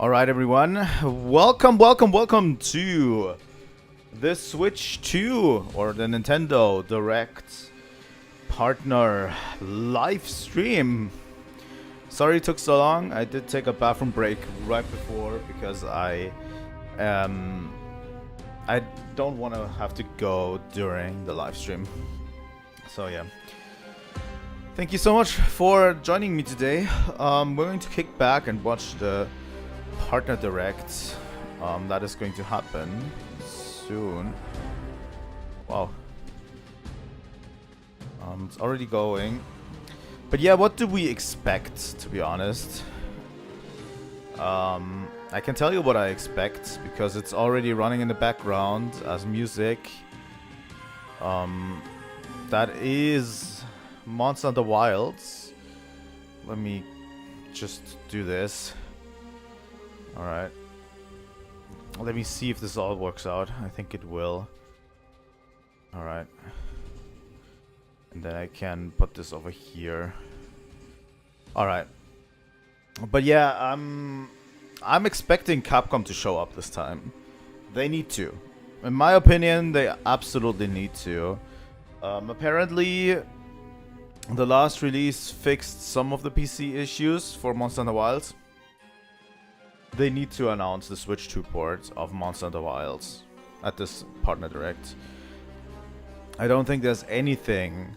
Alright everyone, welcome to the Switch 2 or the Nintendo Direct partner live stream. Sorry it took so long. I did take a bathroom break right before because I don't want to have to go during the live stream. So yeah. Thank you so much for joining me today. We're going to kick back and watch the partner direct that is going to happen soon. Wow. It's already going. But yeah, what do we expect, to be honest? I can tell you what I expect because it's already running in the background as music. That is Monster Hunter Wilds. Let me just do this. Alright. Let me see if this all works out. I think it will. Alright. And then I can put this over here. Alright. But yeah, I'm expecting Capcom to show up this time. They need to. In my opinion, they absolutely need to. Apparently, the last release fixed some of the PC issues for Monster Hunter Wilds. They need to announce the Switch 2 port of Monster Hunter Wilds at this partner direct. I don't think there's anything.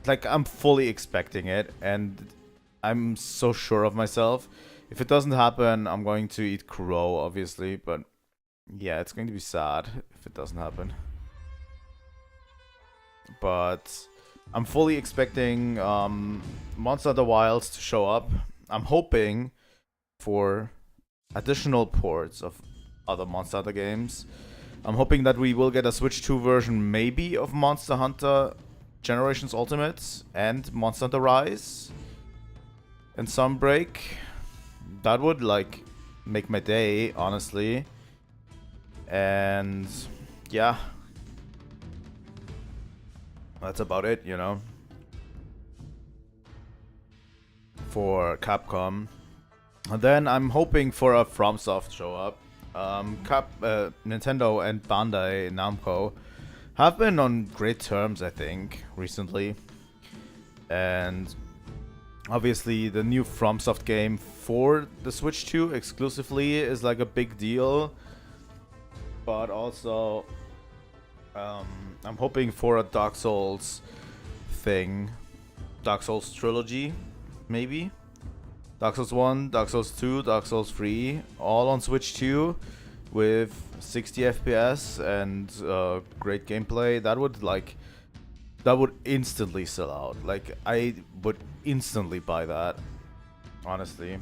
Like, I'm fully expecting it, and I'm so sure of myself. If it doesn't happen, I'm going to eat crow, obviously, but yeah, it's going to be sad if it doesn't happen. But I'm fully expecting Monster Hunter Wilds to show up. I'm hoping for additional ports of other Monster Hunter games. I'm hoping that we will get a Switch 2 version maybe of Monster Hunter Generations Ultimate and Monster Hunter Rise and some break. That would like make my day, honestly. And yeah, that's about it, you know, for Capcom. And then I'm hoping for a FromSoft show up. Nintendo and Bandai Namco have been on great terms, I think, recently. And obviously the new FromSoft game for the Switch 2 exclusively is like a big deal. But also, I'm hoping for a Dark Souls thing. Dark Souls trilogy, maybe? Dark Souls 1, Dark Souls 2, Dark Souls 3, all on Switch 2 with 60 FPS and great gameplay. That would instantly sell out. Like, I would instantly buy that, honestly.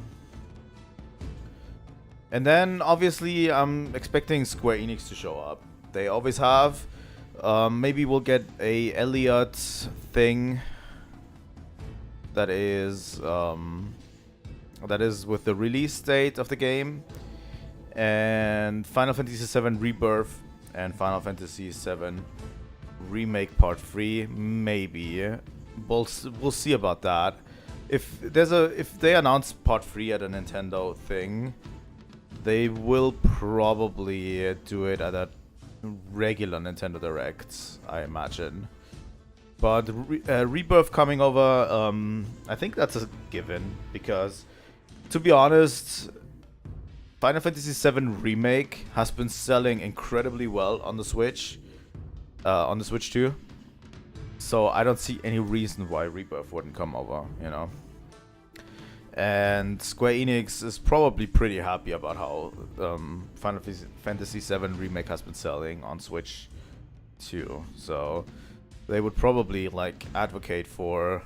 And then, obviously, I'm expecting Square Enix to show up. They always have. Maybe we'll get a Elliot thing that is with the release date of the game, and Final Fantasy VII Rebirth and Final Fantasy VII Remake Part 3. Maybe we'll see about that. If they announce Part 3 at a Nintendo thing, they will probably do it at a regular Nintendo Direct, I imagine. But Rebirth coming over, I think that's a given, because to be honest, Final Fantasy VII Remake has been selling incredibly well on the Switch 2. So I don't see any reason why Rebirth wouldn't come over, you know. And Square Enix is probably pretty happy about how Final Fantasy VII Remake has been selling on Switch 2. So they would probably like advocate for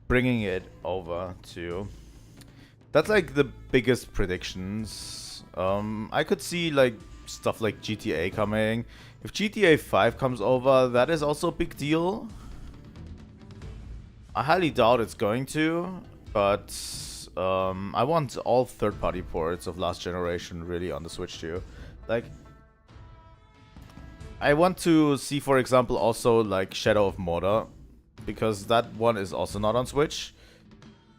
bringing it over to. That's like the biggest predictions. I could see like stuff like GTA coming. If GTA 5 comes over, that is also a big deal. I highly doubt it's going to, but I want all third-party ports of last generation really on the Switch 2. Like, I want to see, for example, also like Shadow of Mordor, because that one is also not on Switch.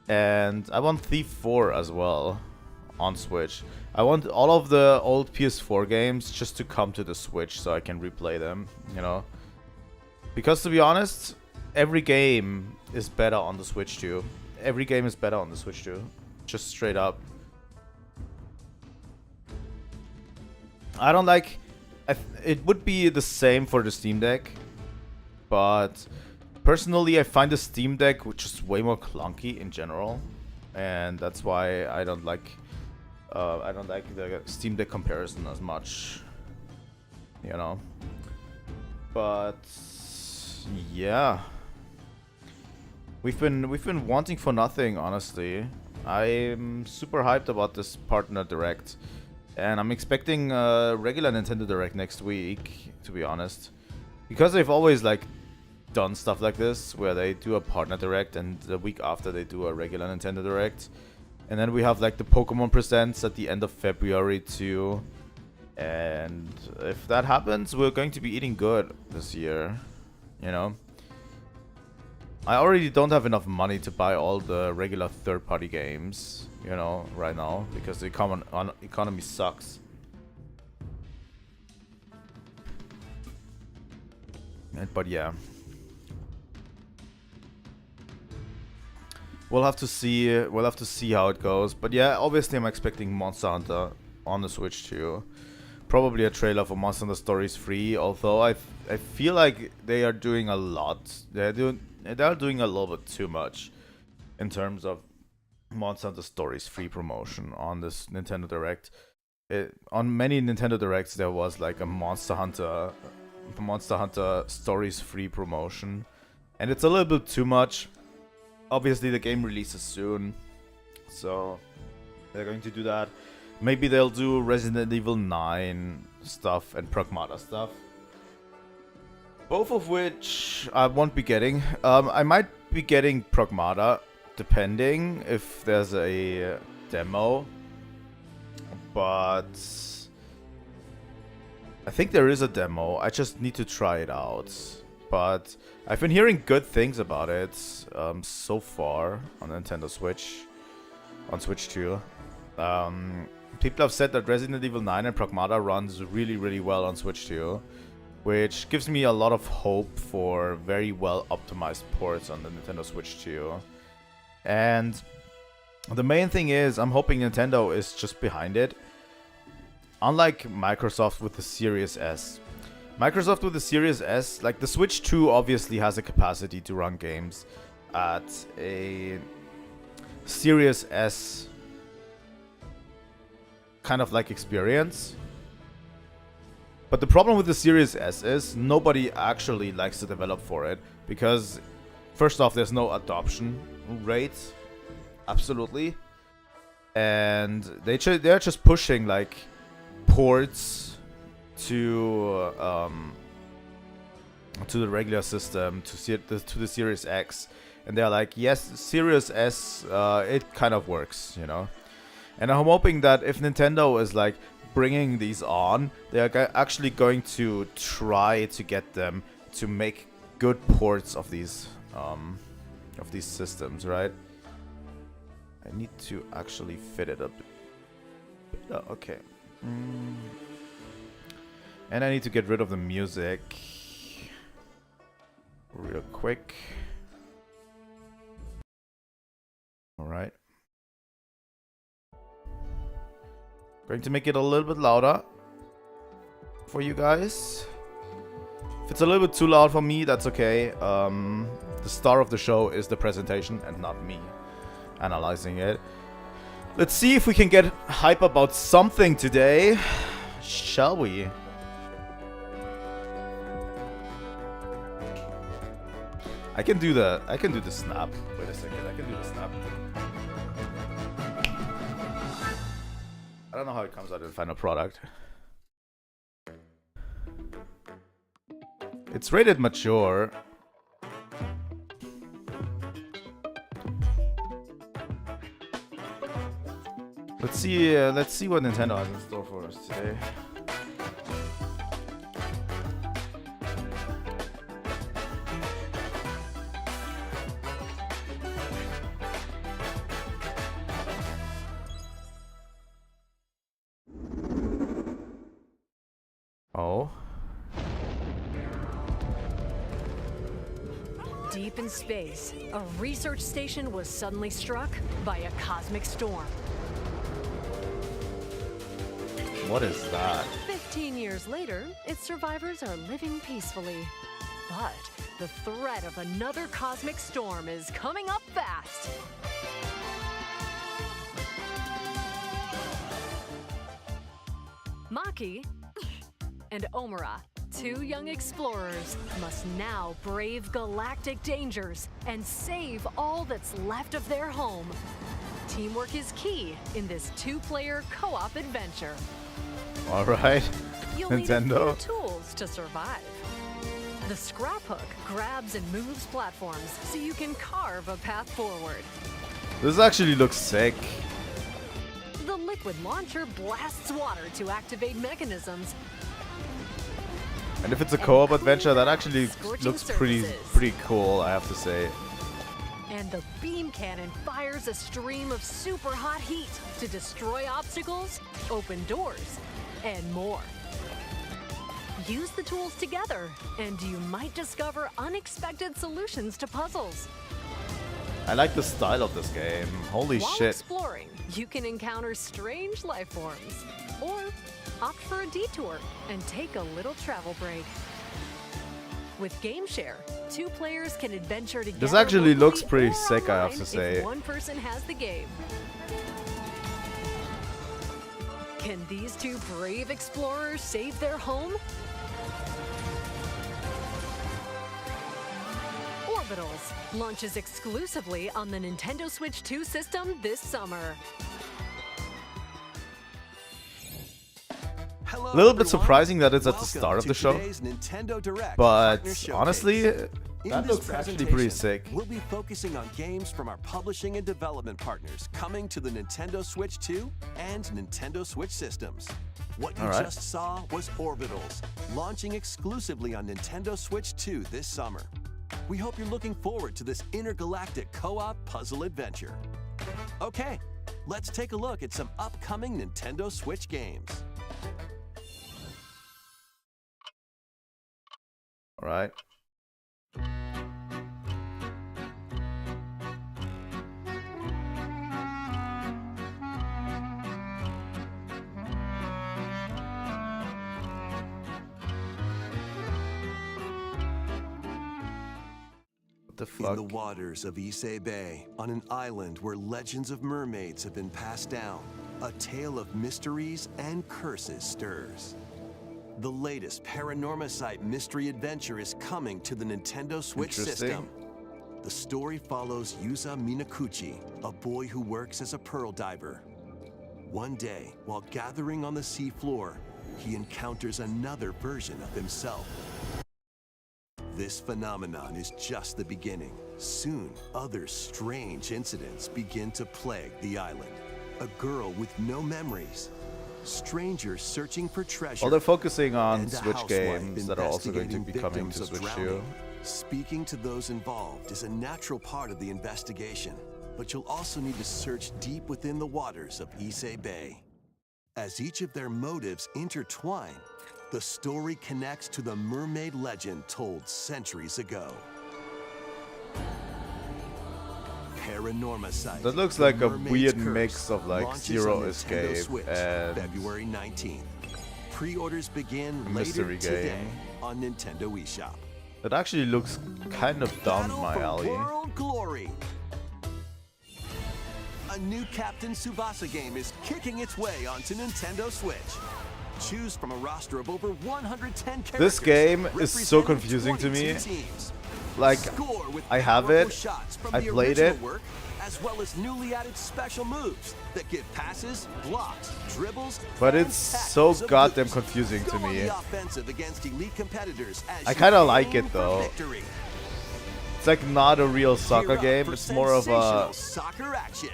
And I want Thief 4 as well on Switch. I want all of the old PS4 games just to come to the Switch so I can replay them, you know? Because to be honest, every game is better on the Switch too. Every game is better on the Switch too. Just straight up. I don't like... it would be the same for the Steam Deck. But personally, I find the Steam Deck just way more clunky in general. And that's why I don't like the Steam Deck comparison as much. You know. But yeah. We've been wanting for nothing, honestly. I'm super hyped about this partner direct. And I'm expecting a regular Nintendo Direct next week, to be honest. Because they've always like done stuff like this, where they do a partner direct and the week after they do a regular Nintendo Direct. And then we have like the Pokemon Presents at the end of February too. And if that happens, we're going to be eating good this year, you know. I already don't have enough money to buy all the regular third-party games, you know, right now, because the economy sucks. But yeah. We'll have to see how it goes. But yeah, obviously I'm expecting Monster Hunter on the Switch too. Probably a trailer for Monster Hunter Stories 3, although I feel like they are doing a lot. They're doing a little bit too much in terms of Monster Hunter Stories 3 promotion on this Nintendo Direct. On many Nintendo Directs there was like a Monster Hunter Stories 3 promotion, and it's a little bit too much. Obviously the game releases soon, so they're going to do that. Maybe they'll do Resident Evil 9 stuff and Pragmata stuff. Both of which I won't be getting. I might be getting Pragmata, depending if there's a demo. But I think there is a demo. I just need to try it out. But I've been hearing good things about it so far on Nintendo Switch. On Switch too. People have said that Resident Evil 9 and Pragmata runs really, really well on Switch too. Which gives me a lot of hope for very well optimized ports on the Nintendo Switch too. And the main thing is, I'm hoping Nintendo is just behind it. Unlike Microsoft with the Series S. Microsoft with the Series S, like the Switch 2 obviously has a capacity to run games at a Series S kind of like experience. But the problem with the Series S is nobody actually likes to develop for it, because first off, there's no adoption rate, absolutely, and they're just pushing like ports to the regular system, to the Series X, and they're like, yes, Series S, it kind of works, you know. And I'm hoping that if Nintendo is like bringing these on, they are actually going to try to get them to make good ports of these systems, right? I need to actually fit it up. Oh, okay. And I need to get rid of the music real quick. All right. Going to make it a little bit louder for you guys. If it's a little bit too loud for me, that's okay. The star of the show is the presentation and not me analyzing it. Let's see if we can get hype about something today. Shall we? I can do the snap. Wait a second, I can do the snap. I don't know how it comes out in the final product. It's rated mature. Let's see what Nintendo has in store for us today. Oh. Deep in space, a research station was suddenly struck by a cosmic storm. What is that? 15 years later, its survivors are living peacefully. But the threat of another cosmic storm is coming up fast. Maki and Omura, two young explorers, must now brave galactic dangers and save all that's left of their home. Teamwork is key in this two-player co-op adventure. All right, You'll Nintendo. need a few tools to survive. The scrap hook grabs and moves platforms so you can carve a path forward. This actually looks sick. The liquid launcher blasts water to activate mechanisms. And if it's a co-op adventure, that actually looks pretty cool, I have to say. And the beam cannon fires a stream of super hot heat to destroy obstacles, open doors, and more. Use the tools together, and you might discover unexpected solutions to puzzles. I like the style of this game. Holy While shit. exploring, you can encounter strange life forms, or opt for a detour and take a little travel break. With GameShare, two players can adventure together. This actually looks locally pretty or sick, I have online to say. if one person has the game. Can these two brave explorers save their home? Orbitals launches exclusively on the Nintendo Switch 2 system this summer. A little bit surprising that it's at the start of the show, but honestly, that looks actually pretty sick. We'll be focusing on games from our publishing and development partners coming to the Nintendo Switch 2 and Nintendo Switch systems. What you just saw was Orbitals, launching exclusively on Nintendo Switch 2 this summer. We hope you're looking forward to this intergalactic co-op puzzle adventure. Okay, let's take a look at some upcoming Nintendo Switch games. All right. What the fuck? In the waters of Issei Bay, on an island where legends of mermaids have been passed down, a tale of mysteries and curses stirs. The latest Paranormacite mystery adventure is coming to the Nintendo Switch system. The story follows Yuza Minakuchi, a boy who works as a pearl diver. One day, while gathering on the seafloor, he encounters another version of himself. This phenomenon is just the beginning. Soon, other strange incidents begin to plague the island. A girl with no memories, strangers searching for treasure. Well, they're focusing on and a Switch housewife games that are also going to be investigating coming to victims of Switch drowning. 2. Speaking to those involved is a natural part of the investigation, but you'll also need to search deep within the waters of Issei Bay. As each of their motives intertwine, the story connects to the mermaid legend told centuries ago. Paranormacite. That looks like a The weird Mermaid's mix Curse of like launches Zero on Nintendo Escape Switch, and February 19th. Pre-orders begin later mystery today game. on Nintendo eShop. That actually looks kind of down Battle my for alley. World Glory. A new Captain Tsubasa game is kicking its way onto Nintendo Switch. Choose from a roster of over 110 characters. This game is so representing confusing to 22 me. teams. Like, Score with I have powerful it, shots from I the played original it. work, as well as newly added special moves that give passes, blocks, dribbles, But and it's tackles so of goddamn boost. confusing to Go on me. the offensive against elite competitors as I you kinda like aim it, for though. victory. It's like not a real soccer Gear up game. for It's more of sensational a soccer action.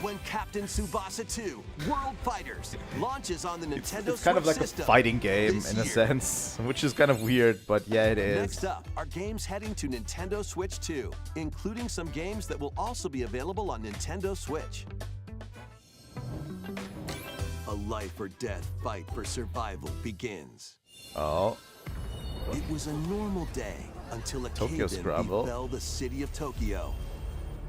When Captain Tsubasa 2 World Fighters launches on the Nintendo it's kind of Switch like a system fighting game this in a year. sense, which is kind of weird, but yeah, it Next is. up are games heading to Nintendo Switch 2, including some games that will also be available on Nintendo Switch. A life or death fight for survival begins. Oh. It was a normal day until a Tokyo cave-in Scramble. befell the city of Tokyo.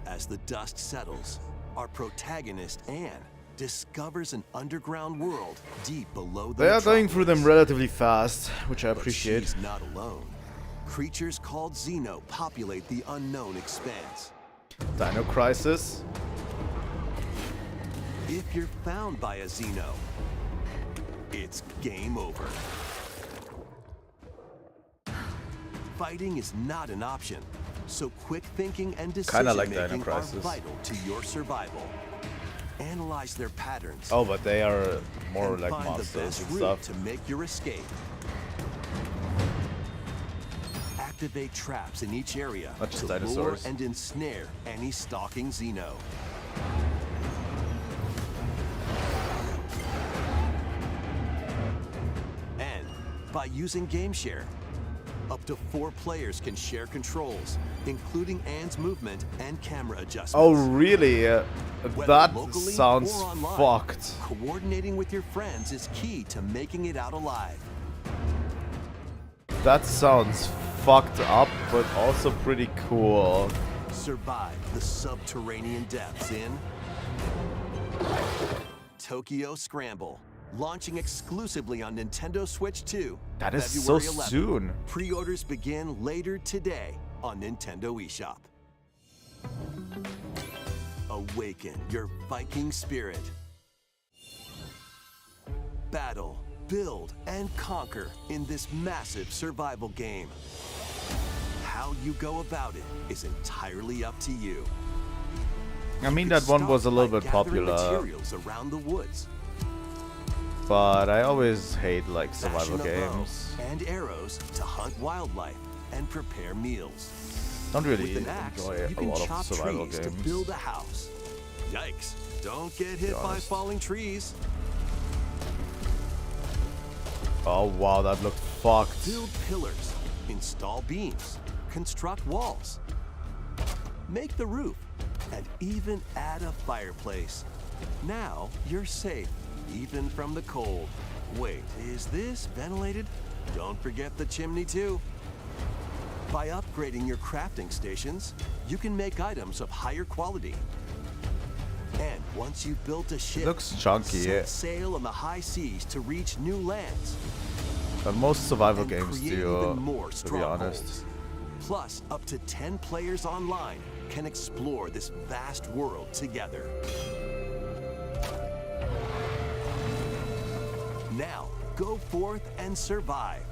As the dust settles, our protagonist, Anne, discovers an underground world deep below the They are going through them metropolis. relatively fast, which I But appreciate. she's not alone. Creatures called Xeno populate the unknown expanse. Dino Crisis. If you're found by a Xeno, it's game over. Fighting is not an option, so quick thinking and Kinda like Dino decision-making are Crisis. vital to your survival. Analyze their patterns Oh, but they are more and like find the monsters best and route stuff. to make your escape. Activate traps in each area Not just to lure dinosaurs. and ensnare any stalking Xeno. And by using GameShare, up to 4 players can share controls, including Anne's movement and camera adjustments. Oh, really? Whether That locally sounds or online, fucked. Coordinating with your friends is key to making it out alive. That sounds fucked up, but also pretty cool. Survive the subterranean depths in Tokyo Scramble, launching exclusively on Nintendo Switch 2. That is so February 11th. soon. Pre-orders begin later today on Nintendo eShop. Awaken your Viking spirit. Battle, build, and conquer in this massive survival game. How you go about it is entirely up to you. I mean, You that one start was a little by bit gathering popular, materials around the woods, but I always hate like survival fashion a bow games. and arrows to hunt wildlife and prepare meals. Don't really With an axe, enjoy you a can lot chop of survival trees to games. build a house. Yikes! Don't get hit by honest. falling trees. Oh wow, that looked fucked. Build pillars, install beams, construct walls, make the roof, and even add a fireplace. Now you're safe, even from the cold. Wait, is this ventilated? Don't forget the chimney too. By upgrading your crafting stations, you can make items of higher quality. And once you've built a ship, Looks chunky, set yeah. sail on the high seas to reach new lands. But most survival And games create do, even more to be honest. strongholds. Plus, up to 10 players online can explore this vast world together. Now, go forth and survive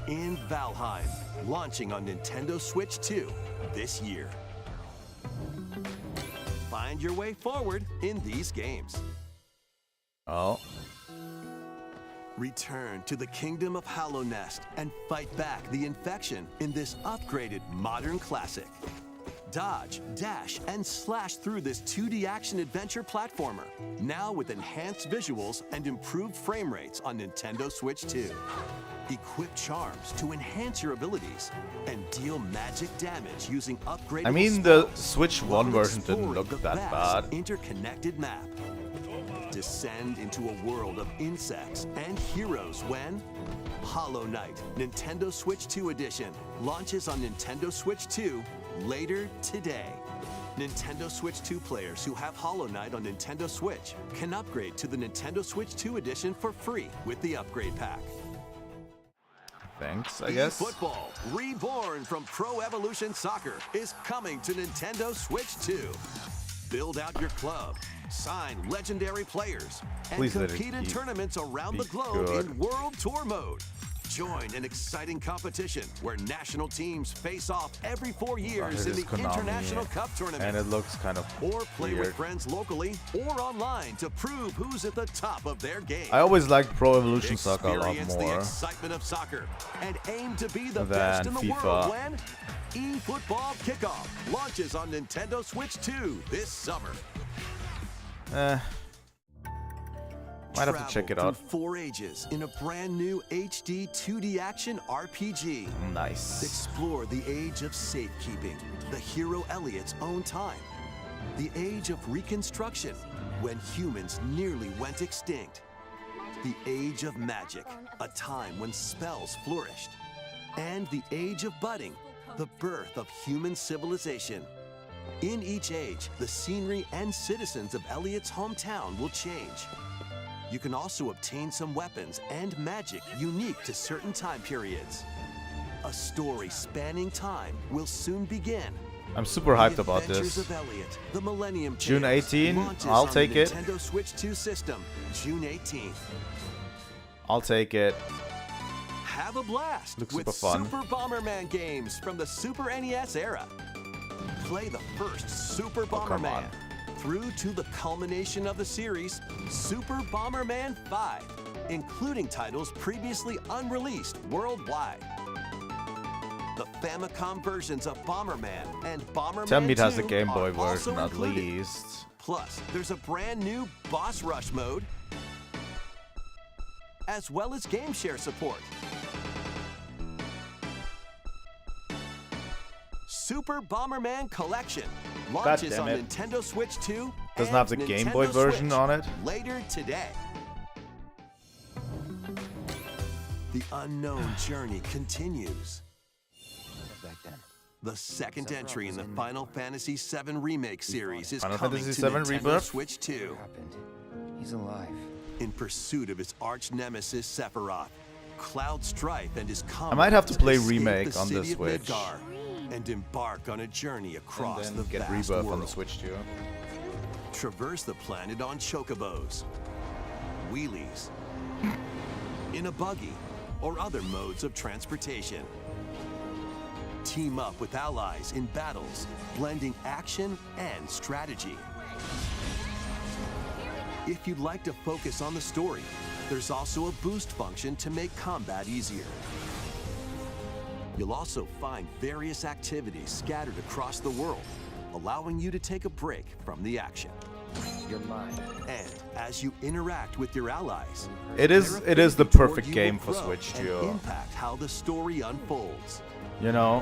in Valheim, launching on Nintendo Switch 2 this year. Find your way forward in these games. Oh, Return to the kingdom of Hallownest and fight back the infection in this upgraded modern classic. Dodge, dash, and slash through this 2D action-adventure platformer, now with enhanced visuals and improved frame rates on Nintendo Switch 2. Equip charms to enhance your abilities and deal magic damage using upgradable I mean, the spells Switch while 1 version didn't exploring look the that vast bad. interconnected map. Descend into a world of insects and heroes when Hollow Knight Nintendo Switch 2 Edition launches on Nintendo Switch 2 later today. Nintendo Switch 2 players who have Hollow Knight on Nintendo Switch can upgrade to the Nintendo Switch 2 Edition for free with the upgrade pack. thanks, I guess. Football, reborn from Pro Evolution Soccer, is coming to Nintendo Switch 2. Build out your club, sign legendary players, and Please let it compete in keep- tournaments around the be globe good. in World Tour mode. Join an exciting competition where national teams face off every 4 years it in is the Konami, International Cup tournament. And it looks kind of Or play with weird. friends locally or online to prove who's at the top of their game. I always liked Pro Evolution Soccer a lot Experience the more. excitement of soccer and aim to be the than best in the FIFA. world when eFootball Kickoff launches on Nintendo Switch 2 this summer. Might have to check it Travel out. through 4 ages in a brand new HD 2D action RPG. Nice. Explore the age of safekeeping, the hero Elliot's own time. The age of reconstruction, when humans nearly went extinct. the Age of Magic, a time when spells flourished. And the Age of Budding, the birth of human civilization. In each age, the scenery and citizens of Elliot's hometown will change. You can also obtain some weapons and magic unique to certain time periods. A story spanning time will soon begin. I'm super hyped The about Adventures this. of Elliot, the Millennium June Tales, 18, launches I'll on take the it. Nintendo Switch 2 system, June 18th. I'll take it. Have a blast Looks with super fun. Super Bomberman games from the Super NES era. Play the first Super come Bomberman on. through to the culmination of the series, Super Bomberman 5, including titles previously unreleased worldwide. The Famicom versions of Bomberman and Bomberman Tell me it 2 has a Game Boy are also version at included. least. Plus, there's a brand new Boss Rush mode, as well as Game Share support. Super Bomberman Collection launches damn on it. Nintendo Switch 2 Doesn't and have the Game Boy Nintendo version Switch on it? later today. The unknown journey continues. The second entry in the Final Fantasy VII Remake series is Final coming Fantasy to VII Nintendo Rebirth? Switch 2. Happened. He's alive. In pursuit of his arch nemesis Sephiroth, Cloud Strife and his I might have to play escape Remake the on the city of Switch. Midgar and embark on a journey across And the then get vast Rebirth world. on the Switch too. Traverse the planet on chocobos, wheelies, in a buggy, or other modes of transportation. Team up with allies in battles, blending action and strategy. If you'd like to focus on the story, there's also a boost function to make combat easier. You'll also find various activities scattered across the world, allowing you to take a break from the action. You're mine. And as you interact with your allies, It is their the affinity perfect toward you game will for grow Switch and too. impact how the story unfolds. You know,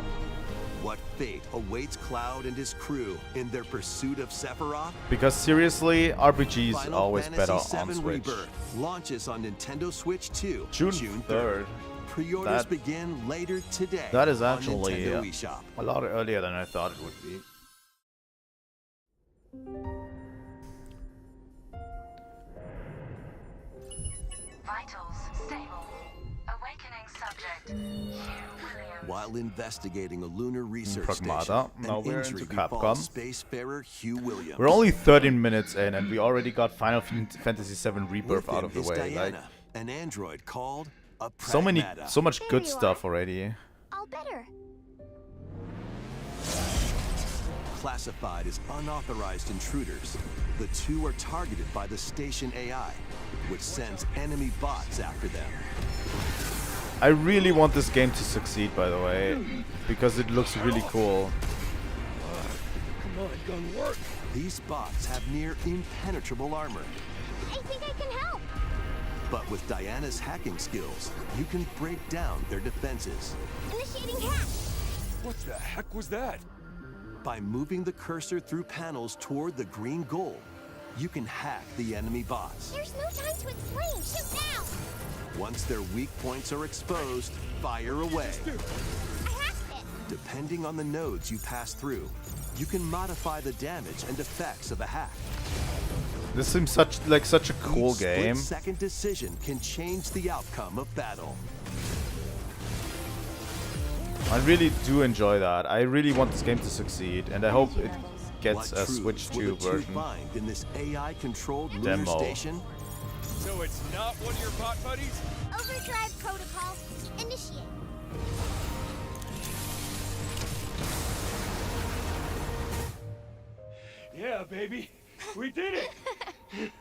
What fate awaits Cloud and his crew in their pursuit of Sephiroth? because seriously, RPGs Final always Fantasy better on VII Switch. Rebirth launches on Nintendo Switch 2, June 3rd. 3rd. Pre-orders That- begin later today. That is on actually Nintendo eShop. a lot earlier than I thought it would be. Vitals stable. Awakening subject. Hugh Williams. While investigating a lunar research Pragmata. station, Now an we're injury into Capcom. befalls spacefarer Hugh Williams. We're only 13 minutes in and we already got Final Fantasy VII Rebirth With out him of the is way. Diana, Like an android called a so much There good you stuff are. already. All better. Classified as unauthorized intruders, the two are targeted by the station AI, which sends enemy bots after them. I really want this game to succeed, by the way, because it looks really cool. These bots have near impenetrable armor, I think I can help. but with Diana's hacking skills, you can break down their defenses. Initiating hack. What the heck was that? By moving the cursor through panels toward the green goal, you can hack the enemy bots. There's no time to explain. Shoot now. Once their weak points are exposed, fire away. I hacked it. Depending on the nodes you pass through, you can modify the damage and effects of a hack. This seems such a cool Each game. split-second decision can change the outcome of battle. I really do enjoy that. I really want this game to succeed, and I hope it gets What a Switch truths will 2 the two version. find in this AI-controlled lunar Demo. station? So it's not one of your bot buddies? Overdrive protocol. Initiate. Yeah, baby. We did it.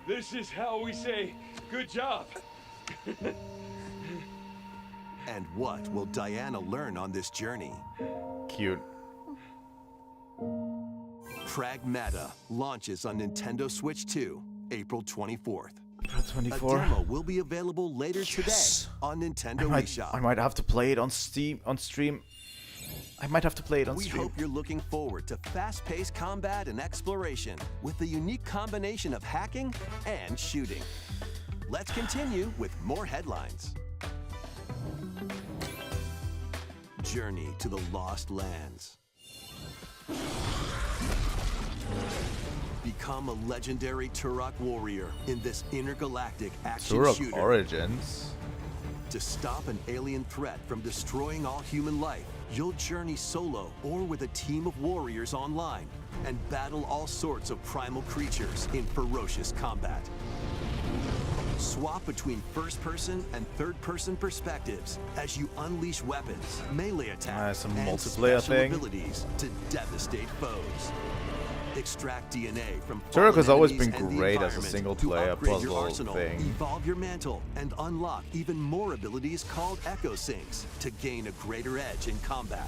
This is how we say good job. And what will Diana learn on this journey? Cute. Pragmata launches on Nintendo Switch 2, April 24th. April A 24. demo will be available later Yes. today on Nintendo I eShop. might have to play it on Steam on stream. I might have to play it on We stream. hope you're looking forward to fast-paced combat and exploration with the unique combination of hacking and shooting. Let's continue with more headlines. Journey to the Lost Lands. Become a legendary Turok warrior in this intergalactic action Turok shooter. Origins. To stop an alien threat from destroying all human life, you'll journey solo or with a team of warriors online and battle all sorts of primal creatures in ferocious combat. Swap between first-person and third-person perspectives as you unleash weapons, melee attacks, some and multiplayer special thing. abilities to devastate foes. Extract DNA from Turok has fallen always enemies been and the great as a environment single-player to upgrade your puzzle arsenal, thing. Evolve your mantle and unlock even more abilities called Echo Sinks to gain a greater edge in combat.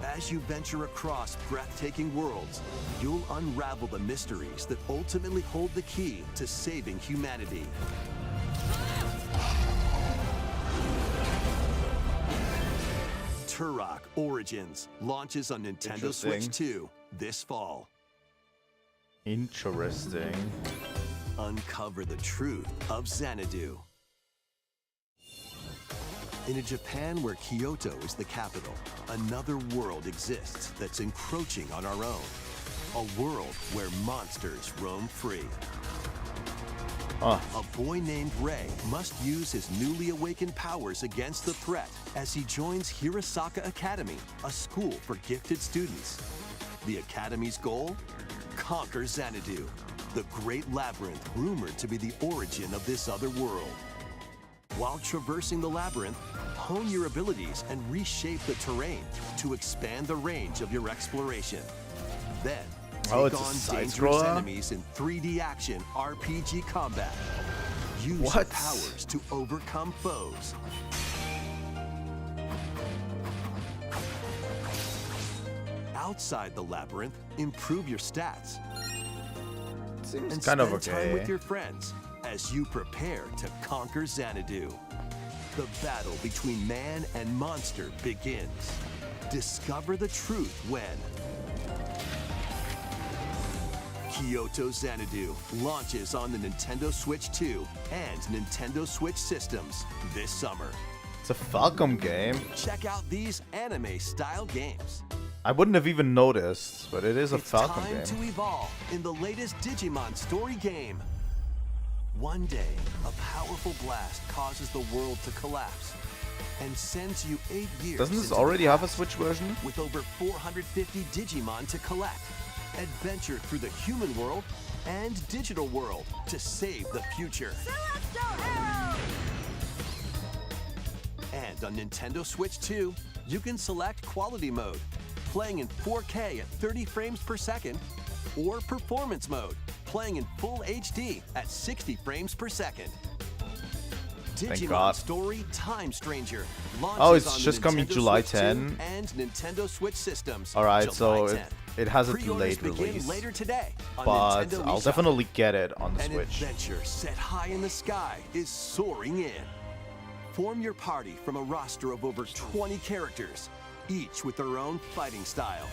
As you venture across breathtaking worlds, you'll unravel the mysteries that ultimately hold the key to saving humanity. Turok Origins launches on Nintendo Switch Interesting. 2 this fall. Interesting. Uncover the truth of Xanadu. In a Japan where Kyoto is the capital, another world exists that's encroaching on our own. A world where monsters roam free. Huh. A boy named Ray must use his newly awakened powers against the threat as he joins Hirasaka Academy, a school for gifted students. The Academy's goal? Conquer Xanadu, the great labyrinth rumored to be the origin of this other world. While traversing the labyrinth, hone your abilities and reshape the terrain to expand the range of your exploration. Then, Oh, take it's a on side dangerous scroller? enemies in 3D action RPG combat. Use your What? powers to overcome foes. Outside the labyrinth, improve your stats. Seems And kind of spend time okay. with your friends as you prepare to conquer Xanadu. The battle between man and monster begins. Discover the truth when Kyoto Xanadu launches on the Nintendo Switch 2 and Nintendo Switch systems this summer. It's a Falcom game. Check out these anime-style games. I wouldn't have even noticed, but it is a It's Falcom time game. to evolve in the latest Digimon story game. One day, a powerful blast causes the world to collapse and sends you 8 years. Doesn't this into the already have a past. Switch version? With over 450 Digimon to collect, adventure through the human world and digital world to save the future. And on Nintendo Switch 2, you can select quality mode, playing in 4K at 30 frames per second, or performance mode, playing in full HD at 60 frames per second. Digimon God. Story Time Stranger launches Oh, it's on the just coming Nintendo July Switch 2 10. and Nintendo Switch systems. Alright, so July it, 10. it has a Pre-orders delayed begin release. later today on But Nintendo I'll eShop. definitely get it on the An Switch. adventure set high in the sky is soaring in. Form your party from a roster of over 20 characters, each with their own fighting style.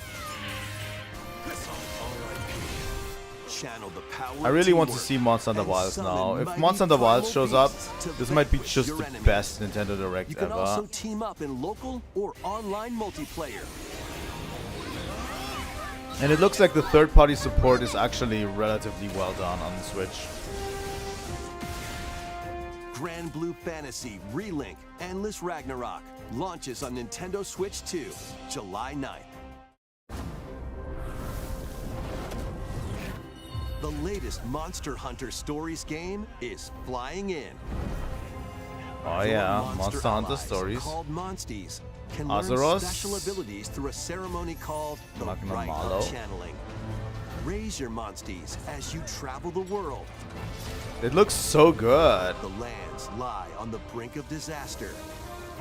Channel the power I really of want to teamwork see Monster Hunter and Wilds summon now. If mighty Monster Hunter Wilds primal shows up, beasts to this might be vanquish just your the enemies. best Nintendo Direct You can also ever. team up in local or online multiplayer. And it looks like the third-party support is actually relatively well done on the Switch. Grand Blue Fantasy Relink Endless Ragnarok launches on Nintendo Switch 2, July 9th. The latest Monster Hunter Stories game is flying in. Oh Your yeah, Monster Hunter allies, Stories. called Monsties, can learn Azeroth. special abilities through a ceremony called the Magna Rite Malo. of Channeling. Raise your Monsties as you travel the world. It looks so good. The lands lie on the brink of disaster.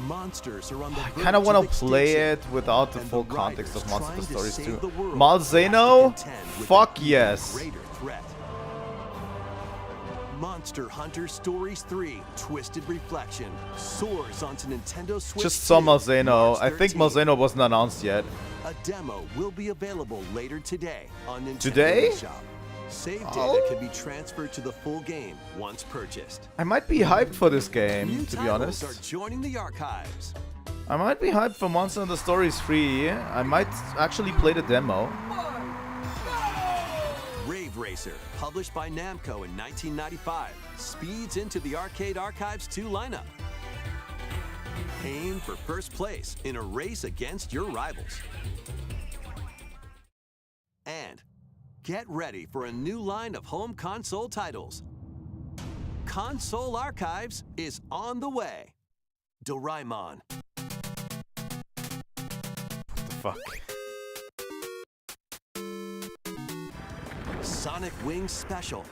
Monsters are on the I verge kind of want of to play extinction. it without the And full the context riders of Monster trying to Stories save 2. the world Malzeno? have to contend with Fuck an even yes. greater threat. Monster Hunter Stories 3 Twisted Reflection soars onto Nintendo Switch. Just saw 2, Malzeno. March I think 13. Malzeno wasn't announced yet. A demo will be available later today on Nintendo Today? Shop. Save data Oh. can be transferred to the full game once purchased. I might be hyped for this game, New to be titles honest. are joining the archives. I might be hyped for Monster Hunter Stories 3. I might actually play the demo. Rave Racer, published by Namco in 1995, speeds into the Arcade Archives 2 lineup. Aim for first place in a race against your rivals. And get ready for a new line of home console titles. Console Archives is on the way. Doraemon. Fuck. Sonic Wings Special.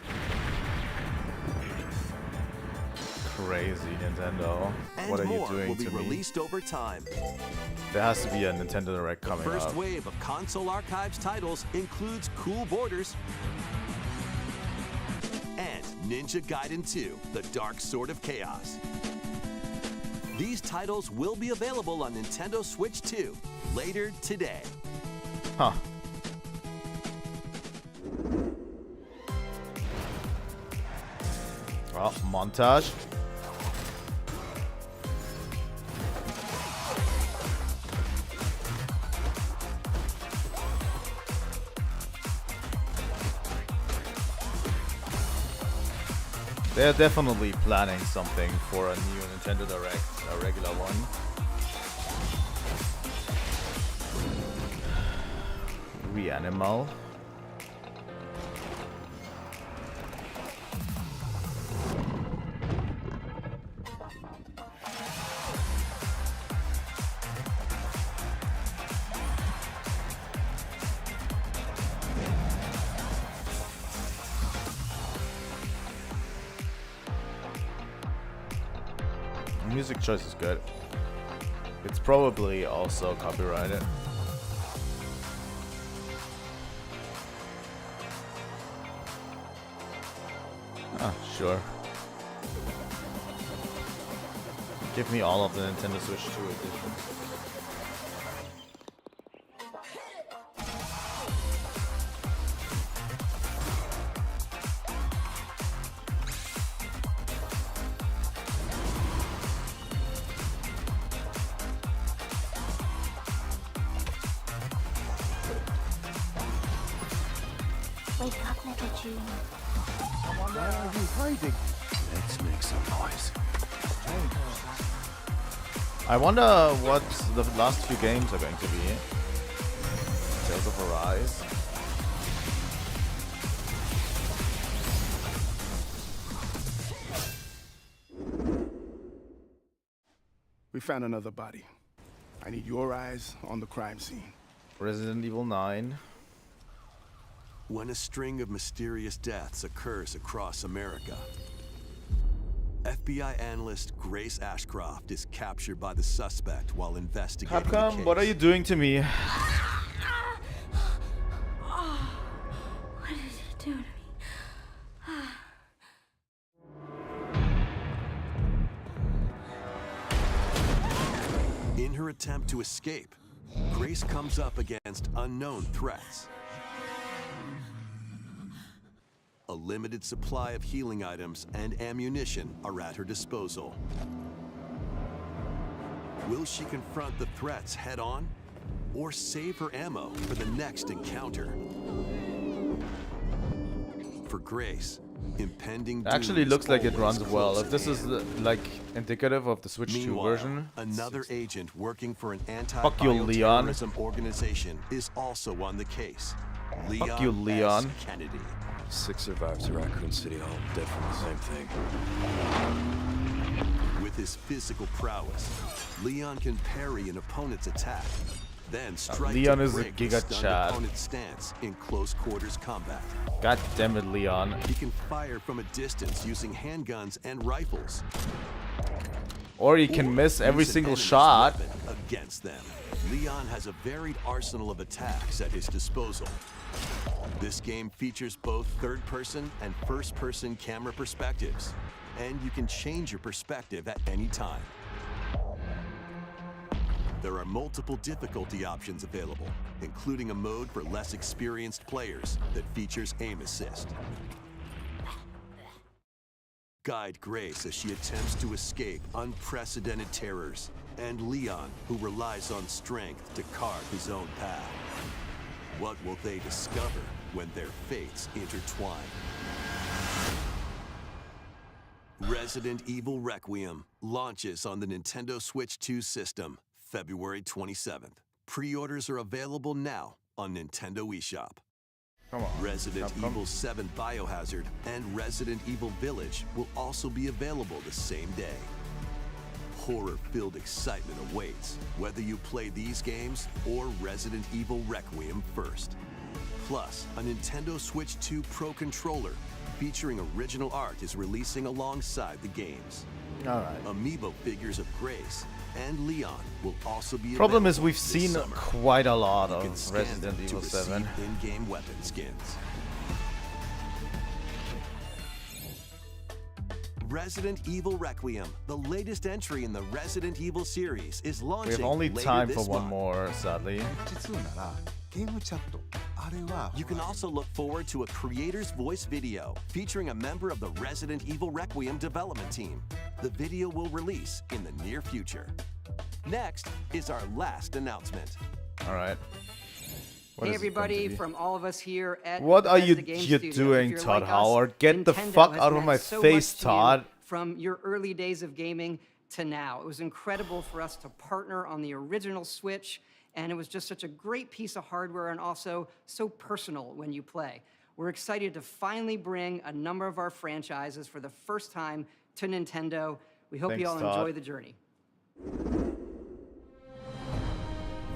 Crazy, Nintendo. And What are you more doing will be to me? released over time. There has to be a Nintendo Direct The coming first up. wave of Console Archives titles includes Cool Borders and Ninja Gaiden 2, The Dark Sword of Chaos. These titles will be available on Nintendo Switch 2 later today. Huh. Well, montage. They're definitely planning something for a new Nintendo Direct, a regular one. Reanimal. Music choice is good. It's probably also copyrighted. Ah, sure. Give me all of the Nintendo Switch 2 editions. Wake up, little June. Why are you hiding? Let's make some noise. I wonder what the last few games are going to be. Tales of Arise. We found another body. I need your eyes on the crime scene. Resident Evil 9. When a string of mysterious deaths occurs across America, FBI analyst Grace Ashcroft is captured by the suspect while investigating the Capcom, case. what are you doing to me? What did you do to me? In her attempt to escape, Grace comes up against unknown threats. A limited supply of healing items and ammunition are at her disposal. Will she confront the threats head-on, or save her ammo for the next encounter? For Grace, impending doom Actually is looks like it always runs well. close If this at is hand. like indicative of the Switch 2 Meanwhile, version. another agent working for an Fuck you, Leon. anti-bioterrorism organization is also on the case. Fuck you, Leon. S. Kennedy. 6 survivors at Raccoon City Hall, dead from the same thing. With his physical prowess, Leon can parry an opponent's attack, then strike Leon to is a break the giga stunned chad. opponent's stance in close quarters combat. God damn it, Leon. He can fire from a distance using handguns and rifles. Or you can or miss every use an single enemy's shot. weapon against them. Leon has a varied arsenal of attacks at his disposal. This game features both third-person and first-person camera perspectives, and you can change your perspective at any time. There are multiple difficulty options available, including a mode for less experienced players that features aim assist. Guide Grace as she attempts to escape unprecedented terrors, and Leon, who relies on strength to carve his own path. What will they discover when their fates intertwine? Resident Evil Requiem launches on the Nintendo Switch 2 system February 27th. Pre-orders are available now on Nintendo eShop. Come on. Resident Capcom. Evil 7 Biohazard and Resident Evil Village will also be available the same day. Horror-filled excitement awaits, whether you play these games or Resident Evil Requiem first. Plus, a Nintendo Switch 2 Pro controller featuring original art is releasing alongside the games. Alright. Amiibo figures of Grace and Leon will also be Problem is available we've this seen summer. quite a lot You can of scan Resident them to Evil receive 7. in-game weapon skins. Resident Evil Requiem, the latest entry in the Resident Evil series, is launching We have only later time for this one month. more, sadly. You can also look forward to a creator's voice video featuring a member of the Resident Evil Requiem development team. The video will release in the near future. Next is our last announcement. Alright. What Hey is it going everybody, to be? from all of us here at What are you Bethesda Game you Studios, doing, if you're Todd like us, Howard? Get the Nintendo fuck has out of meant my so face, much to you Todd. From your early days of gaming to now. It was incredible for us to partner on the original Switch, and it was just such a great piece of hardware and also so personal when you play. We're excited to finally bring a number of our franchises for the first time to Nintendo. We hope you Thanks, all Todd. enjoy the journey.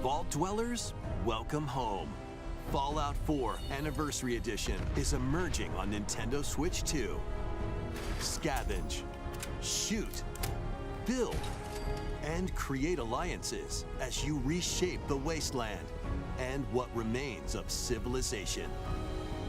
Vault Dwellers, welcome home. Fallout 4 Anniversary Edition is emerging on Nintendo Switch 2. Scavenge, shoot, build, and create alliances as you reshape the wasteland and what remains of civilization.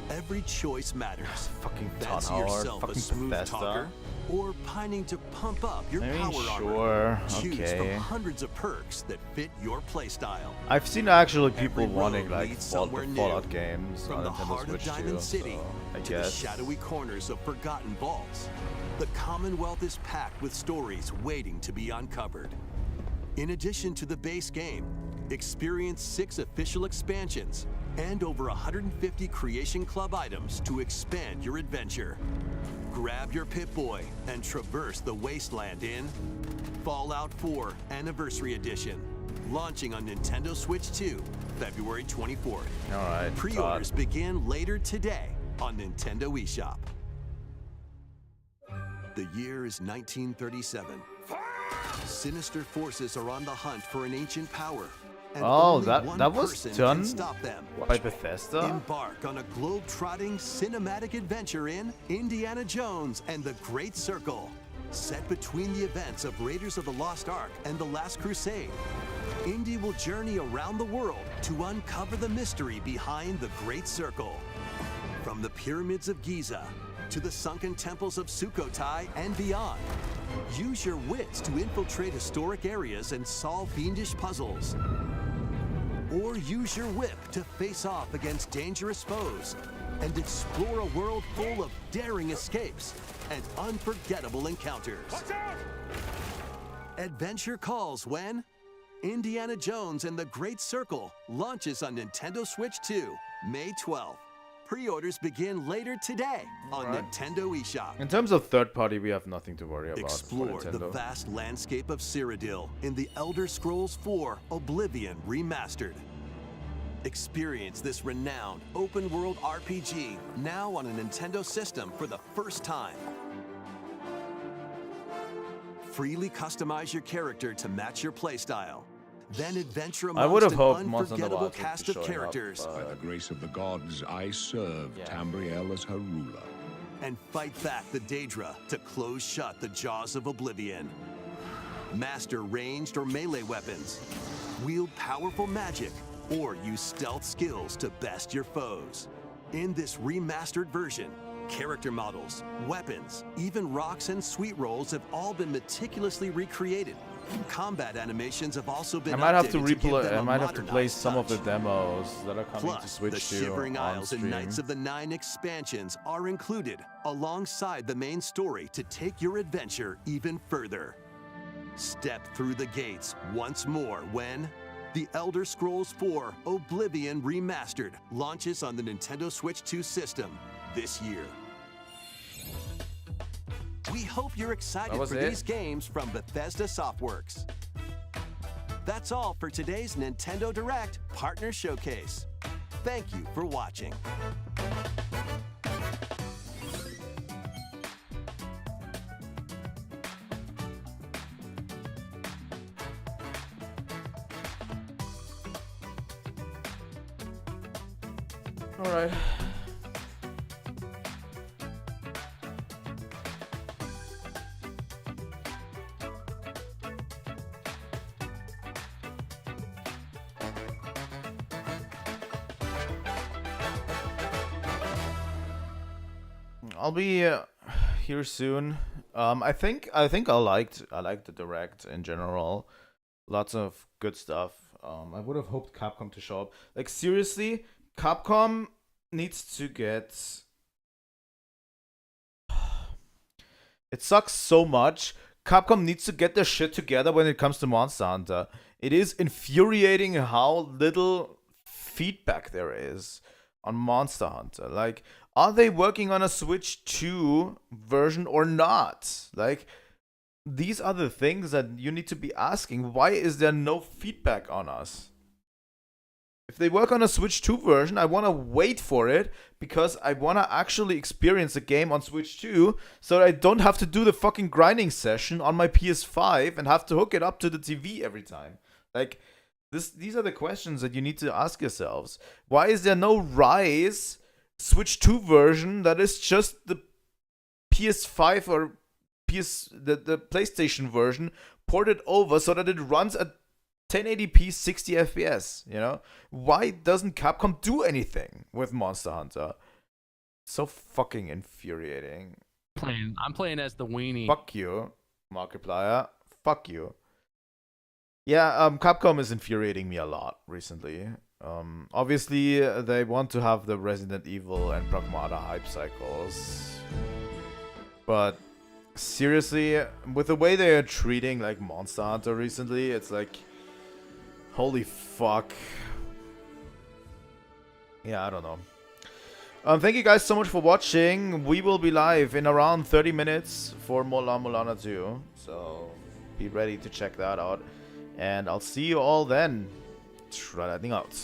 Every choice matters. Fucking Todd Fancy Howard, yourself a fucking smooth Bethesda. talker, or pining to pump up your I mean, power sure, armor. Choose okay. from hundreds of perks that fit your playstyle. I've seen actually people Every wanting road like leads somewhere new. Fallout games From on the Nintendo heart of Switch Diamond too, City so I to the guess. shadowy corners of forgotten vaults, the Commonwealth is packed with stories waiting to be uncovered. In addition to the base game, experience 6 official expansions and over 150 Creation Club items to expand your adventure. Grab your Pip-Boy and traverse the wasteland in Fallout 4 Anniversary Edition, launching on Nintendo Switch 2, February 24th. Alright, Pre-orders Todd. begin later today on Nintendo eShop. The year is 1937. Sinister forces are on the hunt for an ancient power, and Oh, only one that was person done can stop them. by Bethesda? Embark on a globe-trotting cinematic adventure in Indiana Jones and the Great Circle. Set between the events of Raiders of the Lost Ark and The Last Crusade, Indy will journey around the world to uncover the mystery behind the Great Circle. From the pyramids of Giza to the sunken temples of Sukhothai and beyond, use your wits to infiltrate historic areas and solve fiendish puzzles. Or use your whip to face off against dangerous foes and explore a world full of daring escapes and unforgettable encounters. Adventure calls when Indiana Jones and the Great Circle launches on Nintendo Switch 2, May 12th. Pre-orders begin later today on Nintendo eShop. In terms of third party, we have nothing to worry about. Explore for the Nintendo. vast landscape of Cyrodiil in the Elder Scrolls 4 Oblivion Remastered. Experience this renowned open-world RPG now on a Nintendo system for the first time. Freely customize your character to match your playstyle. Then adventure I would have amongst hoped an Monster Hunter unforgettable Wilds would be cast of showing characters. up, By the grace of the gods, I serve Tamriel as her ruler. And fight back the Daedra to close shut the jaws of Oblivion. Master ranged or melee weapons. Wield powerful magic or use stealth skills to best your foes. In this remastered version, character models, weapons, even rocks and sweet rolls have all been meticulously recreated. Combat animations have also been I might have to updated give replay. them I a might have to play modernized some of the touch. demos that are coming to Plus, Switch the 2 Shivering on Isles and stream. Knights of the Nine expansions are included alongside the main story to take your adventure even further. Step through the gates once more when The Elder Scrolls IV Oblivion Remastered launches on the Nintendo Switch 2 system this year. We hope you're excited for these games from Bethesda Softworks. That's all for today's Nintendo Direct Partner Showcase. Thank you for watching. All right. I'll be here soon. I think I liked the Direct in general. Lots of good stuff. I would have hoped Capcom to show up. Like seriously, Capcom needs to get. It sucks so much. Capcom needs to get their shit together when it comes to Monster Hunter. It is infuriating how little feedback there is on Monster Hunter. Like, are they working on a Switch 2 version or not? Like, these are the things that you need to be asking. Why is there no feedback on us? If they work on a Switch 2 version, I want to wait for it because I want to actually experience the game on Switch 2 so that I don't have to do the fucking grinding session on my PS5 and have to hook it up to the TV every time. Like, these are the questions that you need to ask yourselves. Why is there no Rise Switch 2 version that is just the PS5 or the PlayStation version ported over so that it runs at 1080p 60 FPS, you know? Why doesn't Capcom do anything with Monster Hunter? So fucking infuriating. I'm playing as the weenie. Fuck you, Markiplier. Fuck you. Yeah, Capcom is infuriating me a lot recently. Obviously, they want to have the Resident Evil and Pragmata hype cycles. But seriously, with the way they are treating like Monster Hunter recently, it's like, holy fuck. Yeah, I don't know. Thank you guys so much for watching. We will be live in around 30 minutes for Mola Mulana 2. So be ready to check that out. And I'll see you all then. Trilightning out.